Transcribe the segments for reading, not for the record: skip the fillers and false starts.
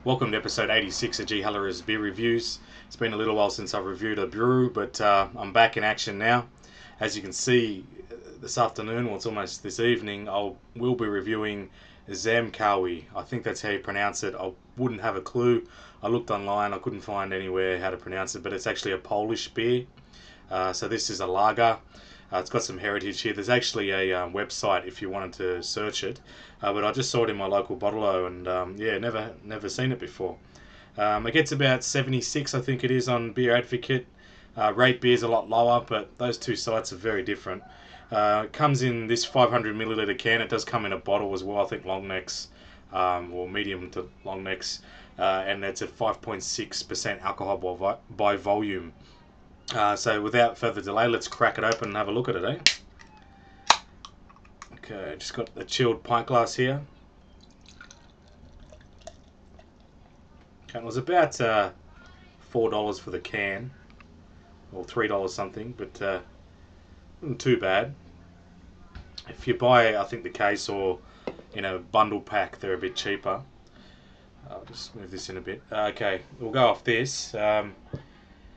Welcome to episode 86 of G. Haller's Beer Reviews. It's been a little while since I've reviewed a brew, but I'm back in action now. As you can see, this afternoon, well, it's almost this evening, we'll be reviewing Zamkowe. I think that's how you pronounce it. I wouldn't have a clue. I looked online, I couldn't find anywhere how to pronounce it, but it's actually a Polish beer. So this is a lager. It's got some heritage here. There's actually a website if you wanted to search it, but I just saw it in my local bottle-o and yeah, never seen it before. It gets about 76, I think it is, on Beer Advocate. Rate beer's a lot lower, but those two sites are very different. It comes in this 500 milliliter can. It does come in a bottle as well, I think long necks, or medium to long necks, and it's at 5.6% alcohol by volume. So without further delay, let's crack it open and have a look at it, eh? Okay, just got a chilled pint glass here. Okay, it was about $4 for the can, or $3 something, but not too bad. If you buy, I think, the case or bundle pack, they're a bit cheaper. I'll just move this in a bit. Okay, we'll go off this.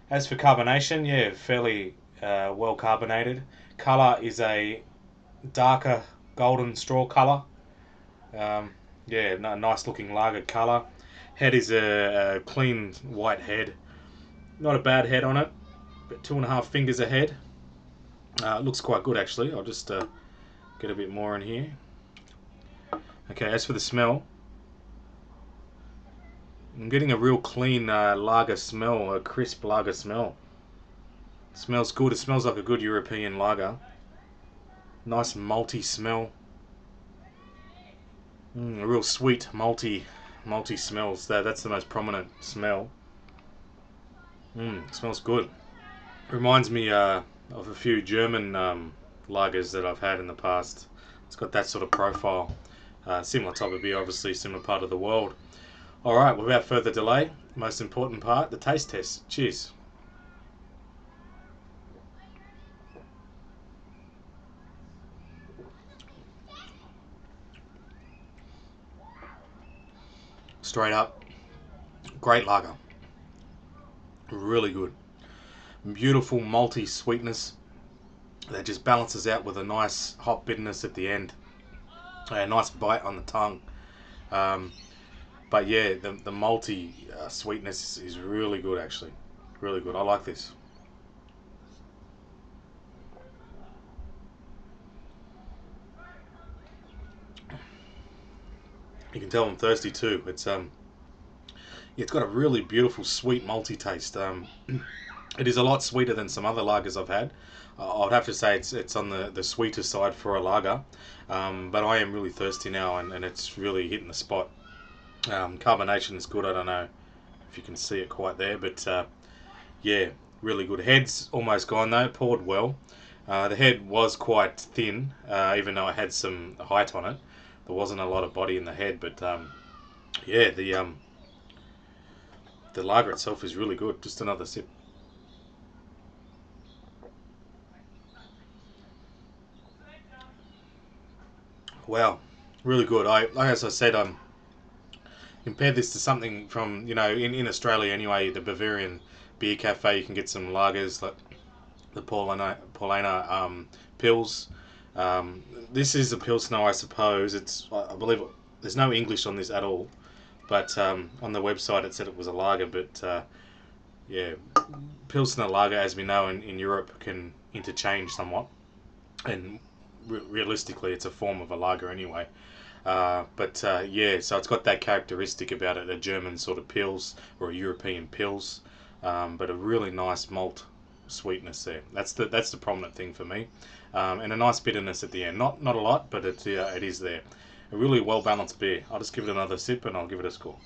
As for carbonation, yeah, fairly well carbonated. Colour is a darker golden straw colour. Yeah, nice looking lager colour. Head is a clean white head. Not a bad head on it, but 2.5 fingers ahead. It looks quite good actually. I'll just get a bit more in here. Okay, as for the smell, I'm getting a real clean lager smell, a crisp lager smell. It smells good. It smells like a good European lager. Nice malty smell. A real sweet malty smells. That's the most prominent smell. Smells good. Reminds me of a few German lagers that I've had in the past. It's got that sort of profile. Similar type of beer, obviously, similar part of the world. Alright, without further delay, most important part, the taste test. Cheers. Straight up, great lager. Really good. Beautiful malty sweetness that just balances out with a nice hot bitterness at the end. A nice bite on the tongue. But yeah, the malty sweetness is really good actually. Really good. I like this. You can tell I'm thirsty too. It's got a really beautiful sweet malty taste. It is a lot sweeter than some other lagers I've had. I'd have to say it's on the sweeter side for a lager. But I am really thirsty now and it's really hitting the spot. Carbonation is good. I don't know if you can see it quite there, but yeah, really good. Head's almost gone though, poured well. The head was quite thin, even though it had some height on it. There wasn't a lot of body in the head, but yeah, the lager itself is really good. Just another sip. Wow, really good. As I said, compared this to something from in Australia anyway, the Bavarian Beer Cafe. You can get some lagers like the Paulaner Pils. This is a Pilsner, I suppose. I believe there's no English on this at all, but on the website it said it was a lager. But yeah, Pilsner lager, as we know in Europe, can interchange somewhat, and realistically, it's a form of a lager anyway. But yeah, so it's got that characteristic about it, a German sort of Pils or a European Pils, but a really nice malt sweetness there. That's the prominent thing for me, and a nice bitterness at the end. Not a lot, but it is there. A really well balanced beer. I'll just give it another sip and I'll give it a score.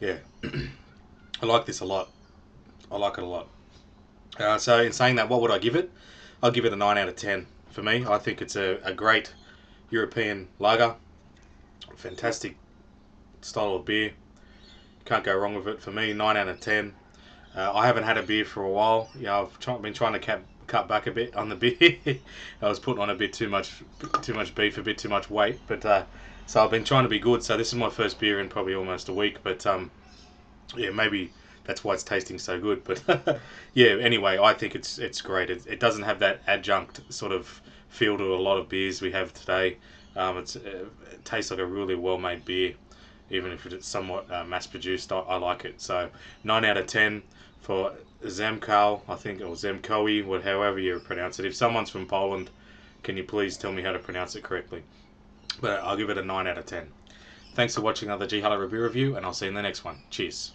Yeah, I like this a lot. I like it a lot. So in saying that, what would I give it? I'll give it a 9 out of 10. For me, I think it's a great European lager. Fantastic style of beer. Can't go wrong with it. For me, 9 out of 10. I haven't had a beer for a while. I've been trying to cut back a bit on the beer. I was putting on a bit too much beef, a bit too much weight. But so I've been trying to be good. So this is my first beer in probably almost a week. But yeah, maybe that's why it's tasting so good. But yeah, anyway, I think it's great. It doesn't have that adjunct sort of feel to a lot of beers we have today. It tastes like a really well made beer, even if it's somewhat mass produced. I like it. So 9 out of 10 for Zamkowe, I think, or Zamkowe, however you pronounce it. If someone's from Poland, can you please tell me how to pronounce it correctly? But I'll give it a 9 out of 10. Thanks for watching another G Haller beer review, and I'll see you in the next one. Cheers.